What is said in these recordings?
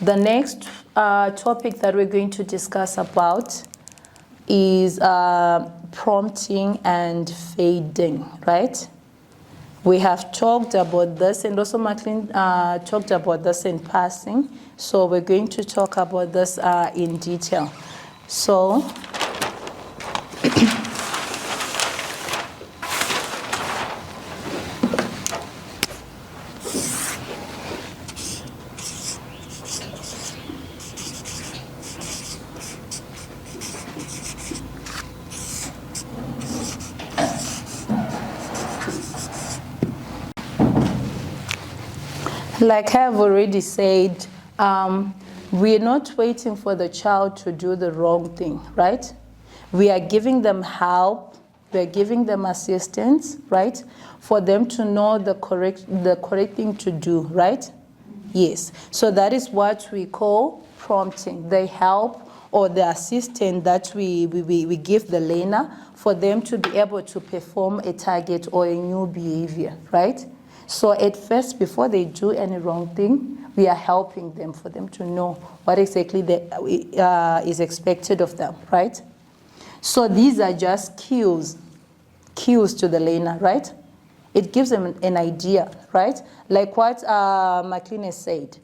The next topic that we're going to discuss about is prompting and fading, right? We have talked about this, and also Maclean talked about this in passing. So we're going to talk about this in detail. So, like I've already said, we're not waiting for the child to do the wrong thing, right? We are giving them help, we're giving them assistance, right? For them to know the correct thing to do, right? Yes. So that is what we call prompting, the help or the assistance that we give the learner for them to be able to perform a target or a new behavior, right? So at first, before they do any wrong thing, we are helping them for them to know what exactly is expected of them, right? So these are just cues to the learner, right? It gives them an idea, right? Like what Maclean has said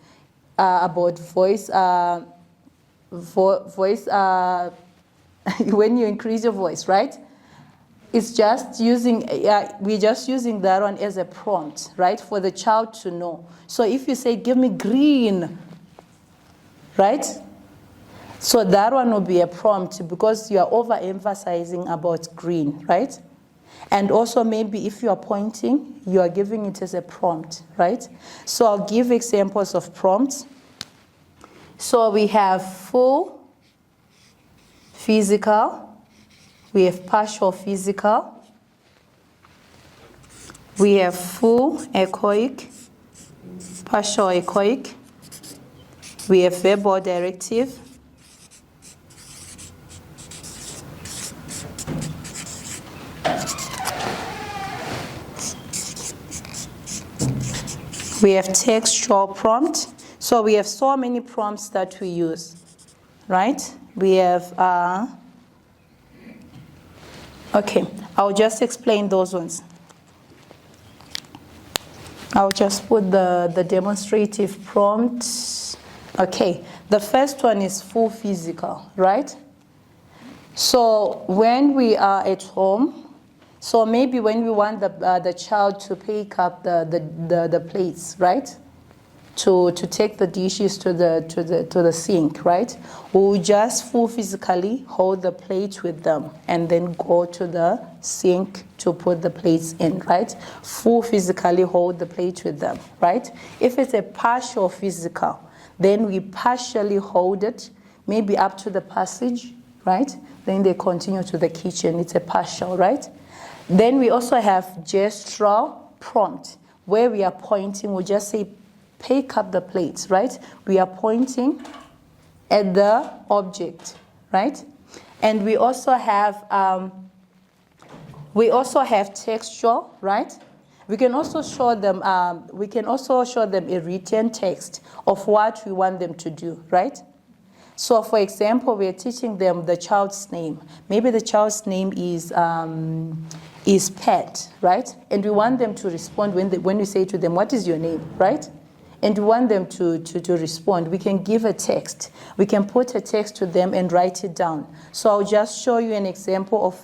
about voice, when you increase your voice, right? It's just using, we're just using that one as a prompt, right, for the child to know. So if you say, give me green, right? So that one will be a prompt because you are overemphasizing about green, right? And also maybe if you are pointing, you are giving it as a prompt, right? So I'll give examples of prompts. So we have full, physical, we have partial physical, we have full echoic, partial echoic, we have verbal directive, we have textual prompt. So we have so many prompts that we use, right? We have okay, I'll just explain those ones. I'll just put the demonstrative prompt. Okay, the first one is full physical, right? So when we are at home, so maybe when we want the child to pick up the plates, right? To take the dishes to the sink, right? We'll just full physically hold the plate with them and then go to the sink to put the plates in, right? Full physically hold the plate with them, right? If it's a partial physical, then we partially hold it, maybe up to the passage, right? Then they continue to the kitchen. It's a partial, right? Then we also have gestural prompt, where we are pointing. We'll just say, pick up the plates, right? We are pointing at the object, right? And we also have textual, right? We can also show them. A written text of what we want them to do, right? So, for example, we are teaching them the child's name. Maybe the child's name is Pet, right? And we want them to respond when we say to them, "What is your name?" Right? And we want them to respond. We can give a text. We can put a text to them and write it down. So I'll just show you an example of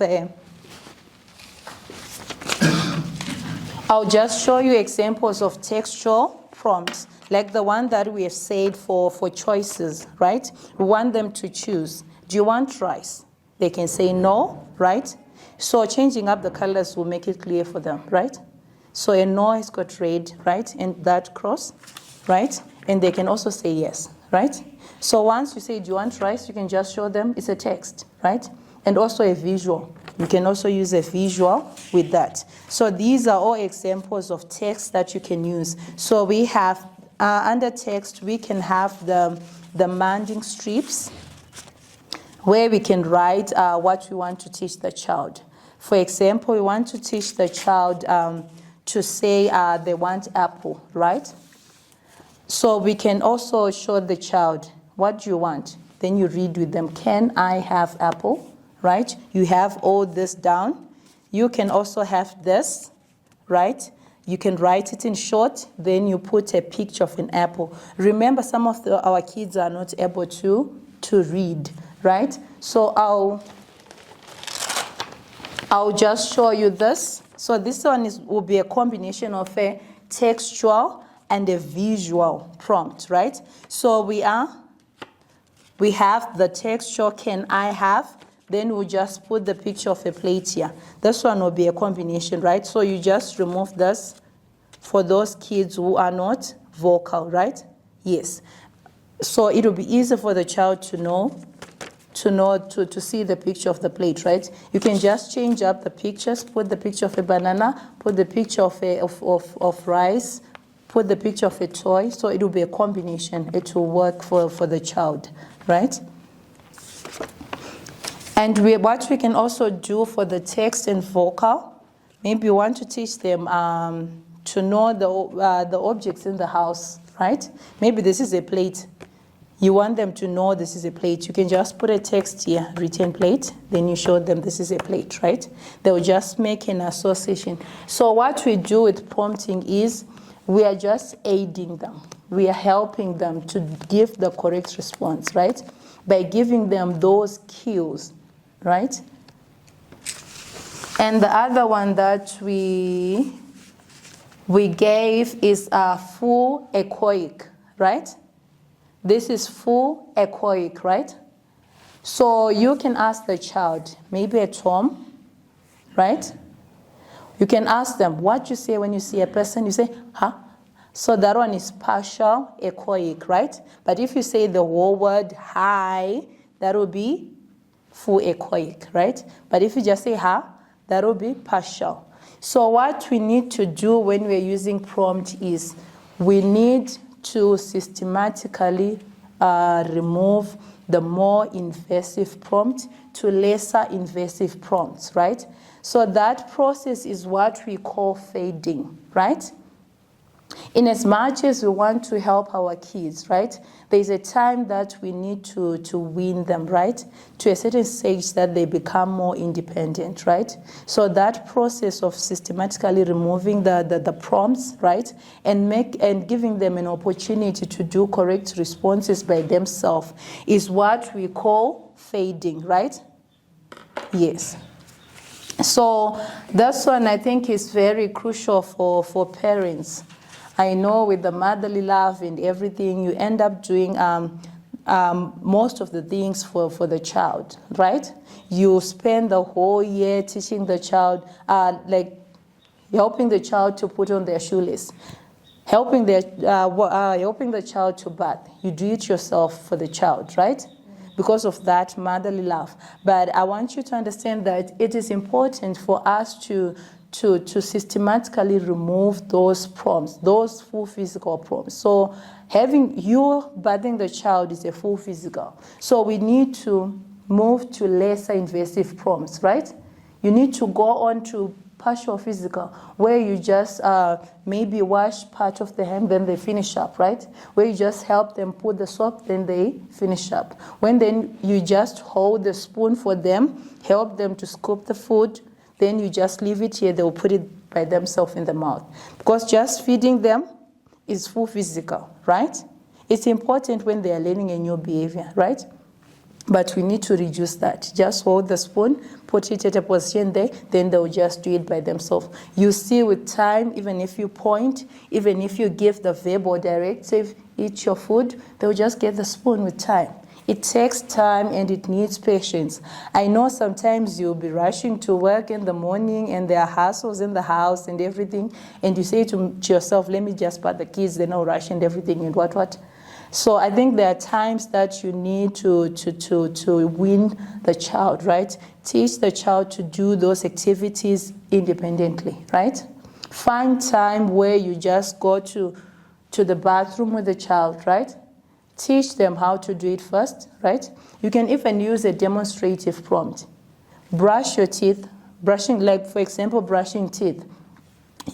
I'll just show you examples of textual prompts, like the one that we have said for choices, right? We want them to choose. Do you want rice? They can say no, right? So changing up the colors will make it clear for them, right? So a no has got red, right? And that cross, right? And they can also say yes, right? So once you say, do you want rice? You can just show them it's a text, right? And also a visual. You can also use a visual with that. So these are all examples of text that you can use. So we have, under text, we can have the manding strips, where we can write what we want to teach the child. For example, we want to teach the child to say they want apple, right? So we can also show the child, what do you want? Then you read with them, can I have apple, right? You have all this down. You can also have this, right? You can write it in short, then you put a picture of an apple. Remember, some of our kids are not able to read, right? So I'll just show you this. So this one will be a combination of a textual and a visual prompt, right? So we have the textual, can I have? Then we'll just put the picture of a plate here. This one will be a combination, right? So you just remove this for those kids who are not vocal, right? Yes. So it will be easy for the child to see the picture of the plate, right? You can just change up the pictures, put the picture of a banana, put the picture of rice, put the picture of a toy. So it will be a combination. It will work for the child, right? And what we can also do for the text and vocal, maybe you want to teach them to know the objects in the house, right? Maybe this is a plate. You want them to know this is a plate. You can just put a text here, written plate, then you show them this is a plate, right? They'll just make an association. So what we do with prompting is we are just aiding them. We are helping them to give the correct response, right? By giving them those cues, right? And the other one that we gave is a full echoic, right? This is full echoic, right? So you can ask the child, maybe at home, right? You can ask them, what you say when you see a person, you say, huh? So that one is partial echoic, right? But if you say the whole word hi, that will be full echoic, right? But if you just say ha, that will be partial. So what we need to do when we're using prompt is we need to systematically remove the more invasive prompt to lesser invasive prompts, right? So that process is what we call fading, right? In as much as we want to help our kids, right? There's a time that we need to wean them, right? To a certain stage that they become more independent, right? So that process of systematically removing the prompts, right? And giving them an opportunity to do correct responses by themselves is what we call fading, right? Yes. So that's one I think is very crucial for parents. I know with the motherly love and everything, you end up doing most of the things for the child, right? You spend the whole year teaching the child, like helping the child to put on their shoelace, helping the child to bath. You do it yourself for the child, right? Because of that motherly love. But I want you to understand that it is important for us to systematically remove those prompts, those full physical prompts. So having you bathing the child is a full physical. So we need to move to lesser invasive prompts, right? You need to go on to partial physical, where you just maybe wash part of the hand, then they finish up, right? Where you just help them put the soap, then they finish up. When then you just hold the spoon for them, help them to scoop the food, then you just leave it here, they'll put it by themselves in the mouth. Because just feeding them is full physical, right? It's important when they are learning a new behavior, right? But we need to reduce that. Just hold the spoon, put it at a position there, then they'll just do it by themselves. You see with time, even if you point, even if you give the verbal directive, eat your food, they'll just get the spoon with time. It takes time and it needs patience. I know sometimes you'll be rushing to work in the morning and there are hassles in the house and everything, and you say to yourself, let me just put the kids, they know rush and everything and what. So I think there are times that you need to wean the child, right? Teach the child to do those activities independently, right? Find time where you just go to the bathroom with the child, right? Teach them how to do it first, right? You can even use a demonstrative prompt. Brush your teeth, brushing, like for example, brushing teeth.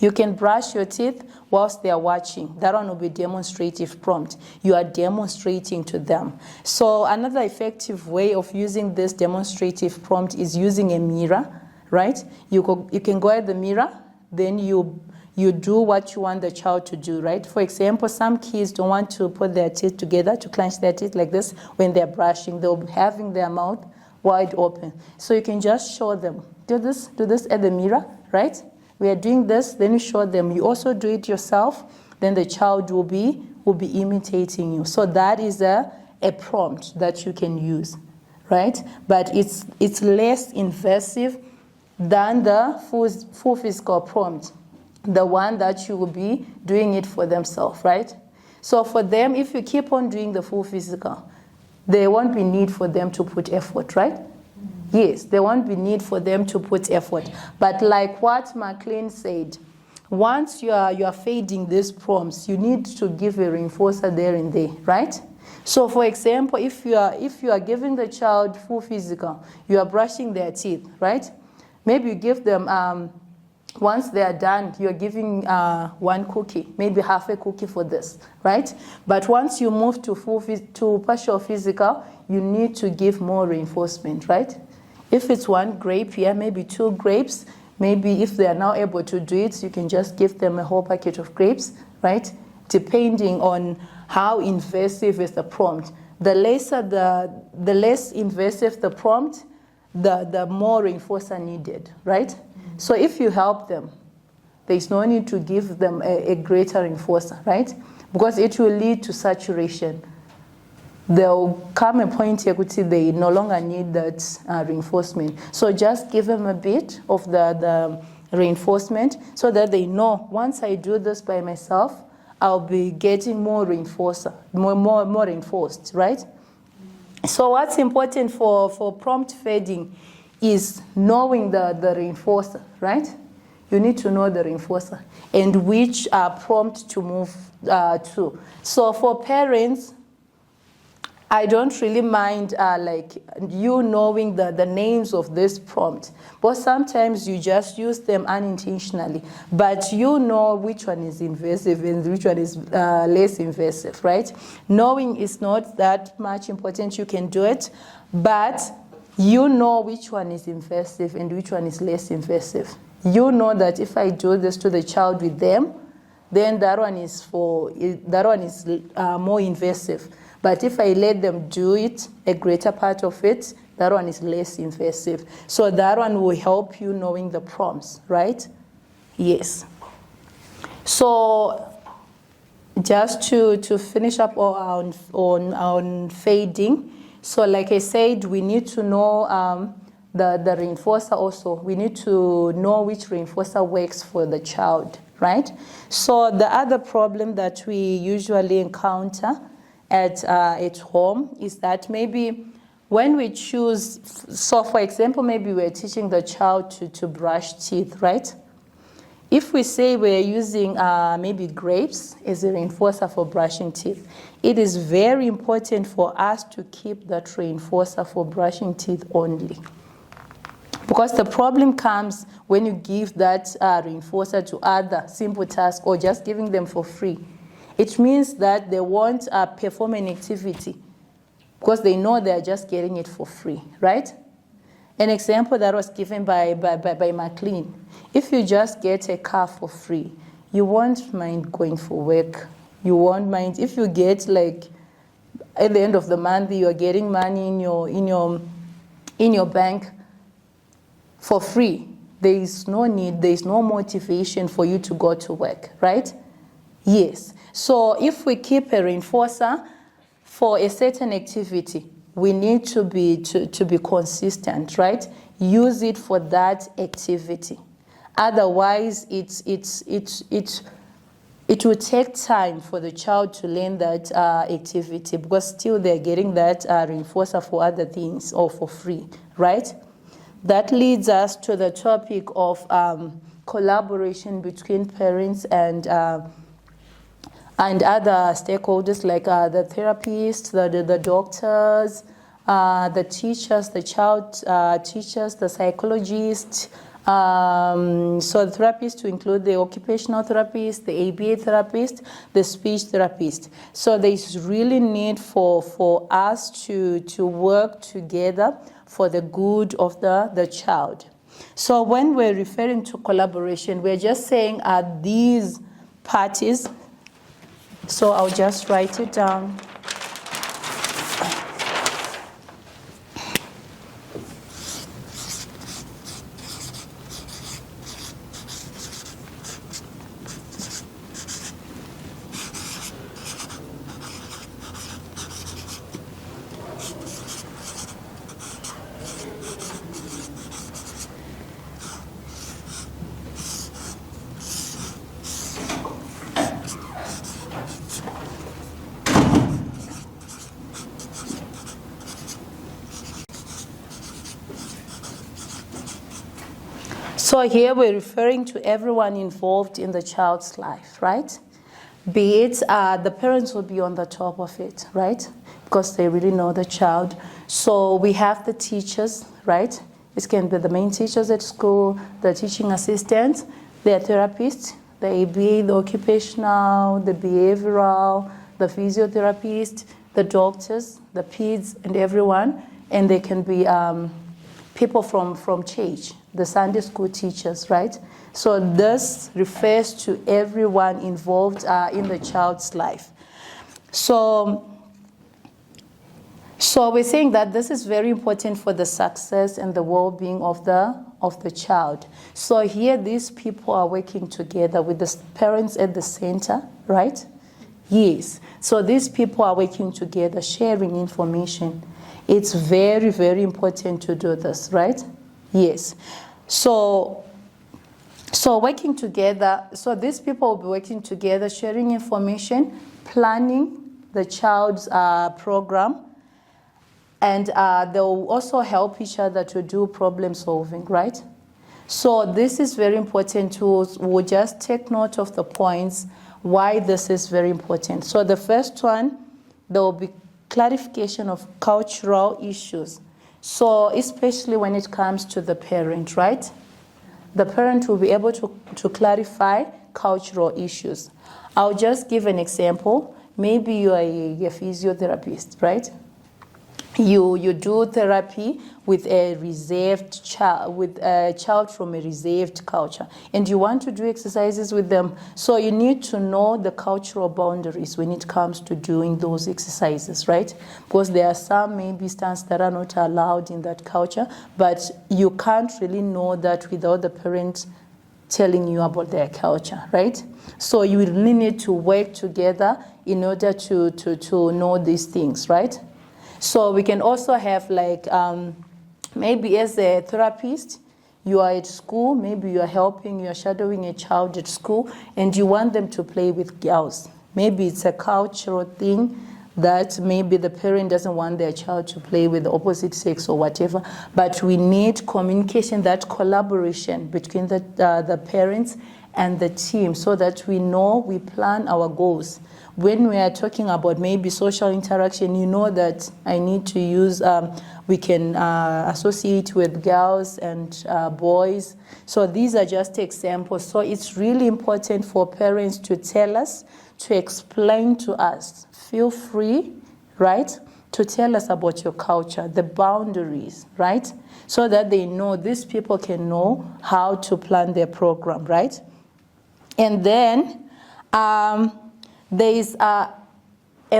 You can brush your teeth whilst they are watching. That one will be demonstrative prompt. You are demonstrating to them. So another effective way of using this demonstrative prompt is using a mirror, right? You can go at the mirror, then you do what you want the child to do, right? For example, some kids don't want to put their teeth together, to clench their teeth like this when they're brushing. They'll be having their mouth wide open. So you can just show them, do this at the mirror, right? We are doing this, then you show them. You also do it yourself, then the child will be imitating you. So that is a prompt that you can use, right? But it's less invasive than the full physical prompt, the one that you will be doing it for themselves, right? So for them, if you keep on doing the full physical, there won't be need for them to put effort, right? Yes, there won't be need for them to put effort. But like what McLean said, once you are fading these prompts, you need to give a reinforcer there and there, right? So for example, if you are giving the child full physical, you are brushing their teeth, right? Maybe you give them, once they are done, you're giving one cookie, maybe half a cookie for this, right? But once you move to partial physical, you need to give more reinforcement, right? If it's one grape, yeah, maybe 2 grapes. Maybe if they are now able to do it, you can just give them a whole packet of grapes, right? Depending on how invasive is the prompt. The less invasive the prompt, the more reinforcer needed, right? So if you help them, there's no need to give them a greater reinforcer, right? Because it will lead to saturation. There'll come a point here which they no longer need that reinforcement. So just give them a bit of the reinforcement so that they know once I do this by myself, I'll be getting more reinforcer, more reinforced, right? So what's important for prompt fading is knowing the reinforcer, right? You need to know the reinforcer and which prompt to move to. So for parents, I don't really mind like you knowing the names of this prompt, but sometimes you just use them unintentionally. But you know which one is invasive and which one is less invasive, right? Knowing is not that much important. You can do it, but you know which one is invasive and which one is less invasive. You know that if I do this to the child with them, then that one is more invasive. But if I let them do it, a greater part of it, that one is less invasive. So that one will help you knowing the prompts, right? Yes. So just to finish up on fading. So like I said, we need to know the reinforcer also. We need to know which reinforcer works for the child, right? So the other problem that we usually encounter at home is that maybe when we choose, so for example, maybe we're teaching the child to brush teeth, right? If we say we're using maybe grapes as a reinforcer for brushing teeth, it is very important for us to keep that reinforcer for brushing teeth only. Because the problem comes when you give that reinforcer to other simple tasks or just giving them for free. It means that they won't perform an activity because they know they're just getting it for free, right? An example that was given by McLean. If you just get a car for free, you won't mind going for work. You won't mind if you get like at the end of the month you are getting money in your bank for free. There is no need, there is no motivation for you to go to work, right? Yes. So if we keep a reinforcer for a certain activity, we need to be consistent, right? Use it for that activity. Otherwise, it will take time for the child to learn that activity because still they're getting that reinforcer for other things or for free, right? That leads us to the topic of collaboration between parents and other stakeholders like the therapists, the doctors, the teachers, the child teachers, the psychologists, So the therapists to include the occupational therapist, the ABA therapist, the speech therapist. So there's really need for us to work together for the good of the child. So when we're referring to collaboration, we're just saying are these parties. So I'll just write it down. So here we're referring to everyone involved in the child's life, right? Be it the parents will be on the top of it, right? Because they really know the child. So we have the teachers, right? This can be the main teachers at school, the teaching assistants, the therapists, the ABA, the occupational, the behavioral, the physiotherapist, the doctors, the peds, and everyone. And they can be people from church, the Sunday school teachers, right? So this refers to everyone involved in the child's life. So we're saying that this is very important for the success and the well-being of the child. So here these people are working together with the parents at the center, right? Yes. So these people are working together, sharing information. It's very, very important to do this, right? Yes. So working together, so these people will be working together, sharing information, planning the child's program, and they'll also help each other to do problem solving, right? So this is very important too. We'll just take note of the points why this is very important. So the first one, there will be clarification of cultural issues. So especially when it comes to the parent, right? The parent will be able to clarify cultural issues. I'll just give an example. Maybe you are a physiotherapist, right? You do therapy with a reserved child, with a child from a reserved culture, and you want to do exercises with them. So you need to know the cultural boundaries when it comes to doing those exercises, right? Because there are some maybe stunts that are not allowed in that culture, but you can't really know that without the parent telling you about their culture, right? So you really need to work together in order to know these things, right? So we can also have like, maybe as a therapist, you are at school, maybe you are shadowing a child at school, and you want them to play with girls. Maybe it's a cultural thing that maybe the parent doesn't want their child to play with the opposite sex or whatever, but we need communication, that collaboration between the parents and the team so that we know, we plan our goals. When we are talking about maybe social interaction, you know that I need to use, we can associate with girls and boys. So these are just examples. So it's really important for parents to tell us, to explain to us. Feel free, right, to tell us about your culture, the boundaries, right? So that they know, these people can know how to plan their program, right? And then there is a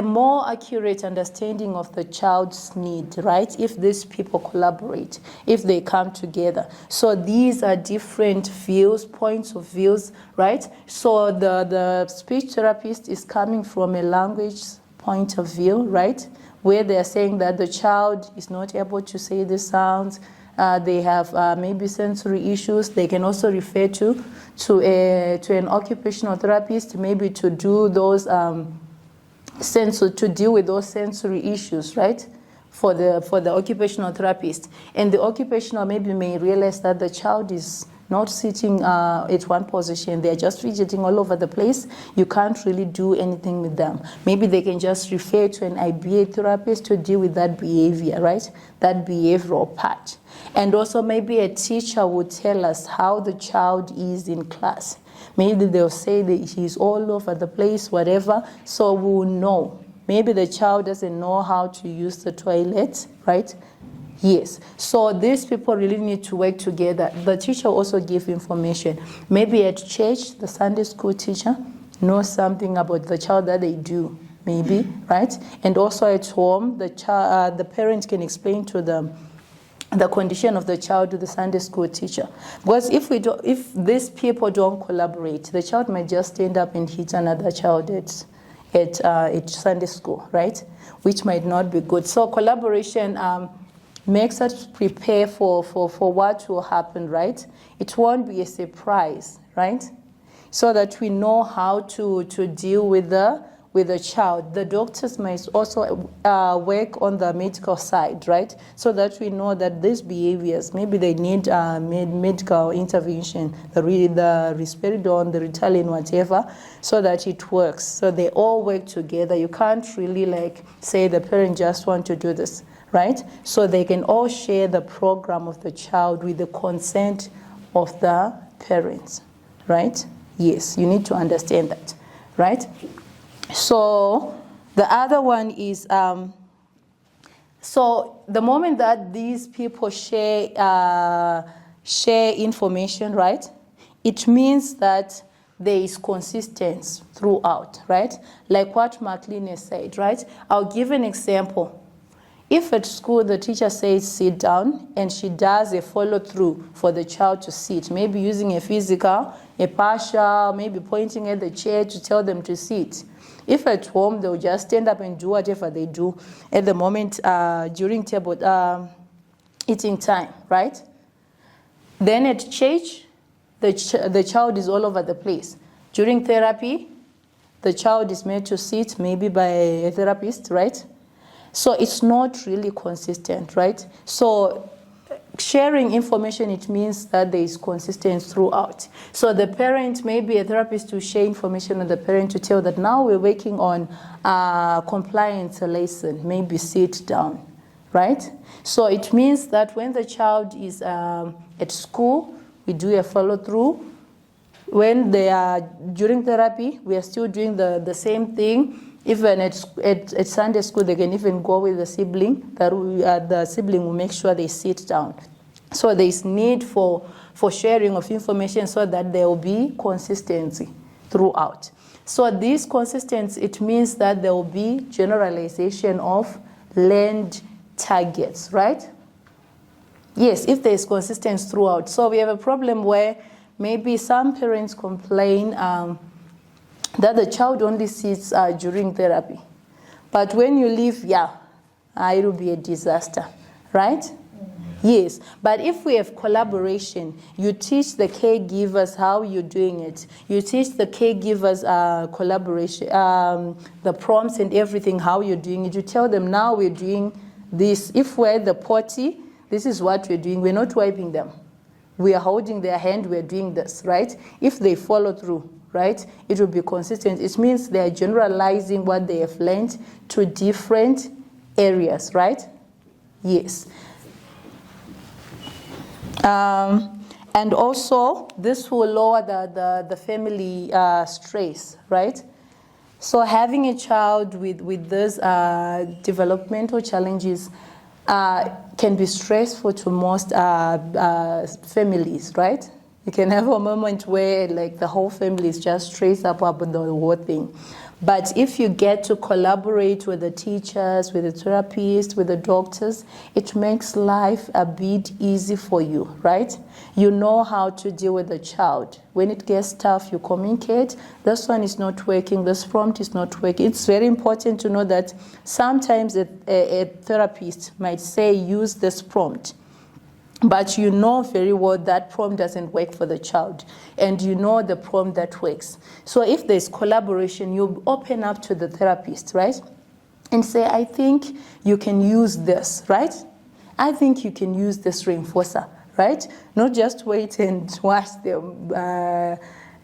more accurate understanding of the child's need, right? If these people collaborate, if they come together. So these are different views, points of views, right? So the speech therapist is coming from a language point of view, right? Where they are saying that the child is not able to say the sounds, they have maybe sensory issues. They can also refer to an occupational therapist, maybe to do those to deal with those sensory issues, right? For the occupational therapist, and the occupational maybe may realize that the child is not sitting at one position. They're just fidgeting all over the place. You can't really do anything with them. Maybe they can just refer to an IBA therapist to deal with that behavior, right? That behavioral part. And also maybe a teacher would tell us how the child is in class. Maybe they'll say that he's all over the place, whatever, so we'll know. Maybe the child doesn't know how to use the toilet, right? Yes. So these people really need to work together. The teacher also gives information. Maybe at church, the Sunday school teacher knows something about the child that they do, maybe, right? And also at home, the parent can explain to them the condition of the child to the Sunday school teacher. Because if these people don't collaborate, the child might just stand up and hit another child at Sunday school, right? Which might not be good. So collaboration makes us prepare for what will happen, right? It won't be a surprise, right? So that we know how to deal with the child. The doctors might also work on the medical side, right? So that we know that these behaviors, maybe they need medical intervention, the risperidone, the Ritalin, whatever, so that it works. So they all work together. You can't really say the parent just want to do this, right? So they can all share the program of the child with the consent of the parents, right? Yes, you need to understand that, right? So the other one is, so the moment that these people share information, right, it means that there is consistency throughout, right? Like what Marlene has said, right? I'll give an example. If at school the teacher says sit down and she does a follow through for the child to sit, maybe using a physical, a partial, maybe pointing at the chair to tell them to sit. If at home they'll just stand up and do whatever they do at the moment during table eating time, right? Then at church, the child is all over the place. During therapy, the child is made to sit maybe by a therapist, right? So it's not really consistent, right? So sharing information, it means that there is consistency throughout. So the parent, maybe a therapist to share information with the parent to tell that now we're working on compliance lesson, maybe sit down, right? So it means that when the child is at school, we do a follow through. When they are during therapy, we are still doing the same thing. Even at Sunday school, they can even go with the sibling. The sibling will make sure they sit down. So there is need for sharing of information so that there will be consistency throughout. So this consistency, it means that there will be generalization of learned targets, right? Yes, if there is consistency throughout. So we have a problem where maybe some parents complain that the child only sits during therapy. But when you leave, it will be a disaster, right? Yes, but if we have collaboration, you teach the caregivers how you're doing it. You teach the caregivers collaboration, the prompts and everything, how you're doing it. You tell them now we're doing this. If we're at the potty, this is what we're doing. We're not wiping them. We are holding their hand, we're doing this, right? If they follow through, right, it will be consistent. It means they are generalizing what they have learned to different areas, right? Yes. And also, this will lower the family stress, right? So having a child with these developmental challenges can be stressful to most families, right? You can have a moment where the whole family is just stressed up about the whole thing. But if you get to collaborate with the teachers, with the therapists, with the doctors, it makes life a bit easy for you, right? You know how to deal with the child. When it gets tough, you communicate. This one is not working. This prompt is not working. It's very important to know that sometimes a therapist might say, use this prompt. But you know very well that prompt doesn't work for the child. And you know the prompt that works. So if there's collaboration, you open up to the therapist, right? And say, I think you can use this, right? I think you can use this reinforcer. right? Not just wait and watch them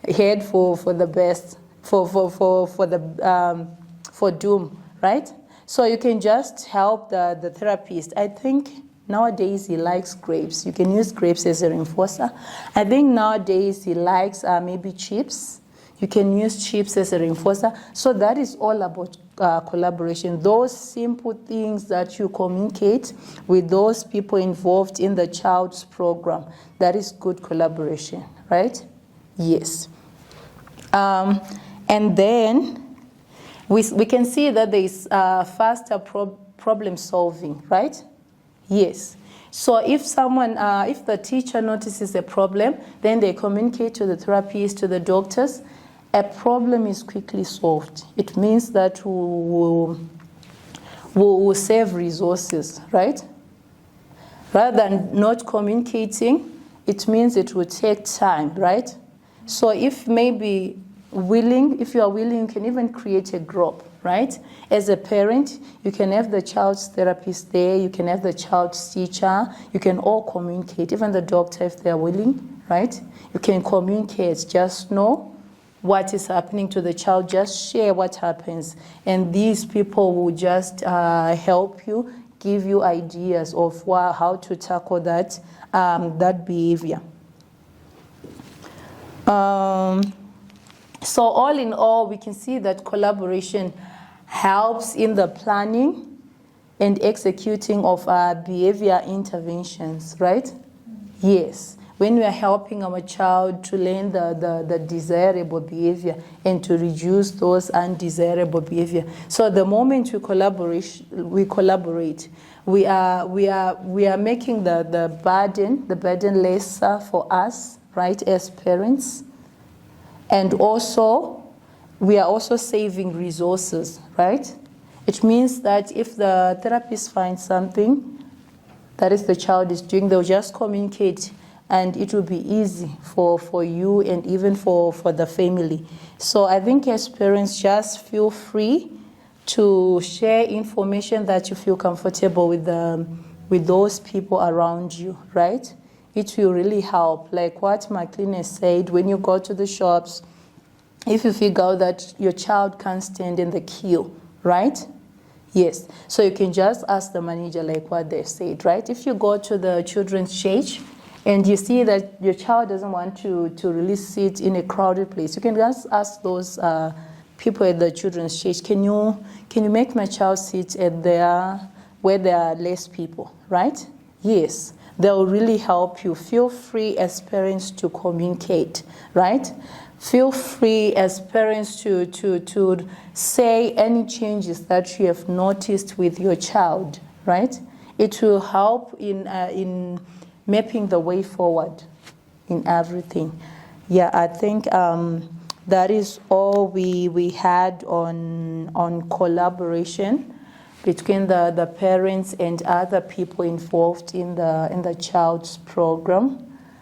head for the best, for doom, right? So you can just help the therapist. I think nowadays he likes grapes. You can use grapes as a reinforcer. I think nowadays he likes maybe chips. You can use chips as a reinforcer. So that is all about collaboration. Those simple things that you communicate with those people involved in the child's program, that is good collaboration, right? Yes. And then we can see that there is faster problem solving, right? Yes. So if if the teacher notices a problem, then they communicate to the therapist, to the doctors, a problem is quickly solved. It means that we will save resources, right? Rather than not communicating, it means it will take time, right? So if maybe if you are willing, you can even create a group, right? As a parent, you can have the child's therapist there, you can have the child's teacher, you can all communicate, even the doctor if they are willing, right? You can communicate, just know what is happening to the child, just share what happens. And these people will just help you, give you ideas of how to tackle that behavior. So all in all, we can see that collaboration helps in the planning and executing of behavior interventions, right? Yes. When we are helping our child to learn the desirable behavior and to reduce those undesirable behavior. So the moment we collaborate, we are making the burden lesser for us, right, as parents. And also, we are also saving resources, right? It means that if the therapist finds something that is the child is doing, they'll just communicate and it will be easy for you and even for the family. So I think as parents, just feel free to share information that you feel comfortable with those people around you, right? It will really help. Like what McLean has said, when you go to the shops, if you figure out that your child can't stand in the queue, right? Yes. So you can just ask the manager like what they've said, right? If you go to the children's church and you see that your child doesn't want to really sit in a crowded place, you can just ask those people at the children's church, can you make my child sit at where there are less people, right? Yes. They will really help you. Feel free as parents to communicate, right? Feel free as parents to say any changes that you have noticed with your child, right? It will help in mapping the way forward in everything. Yeah, I think that is all we had on collaboration between the parents and other people involved in the child's program.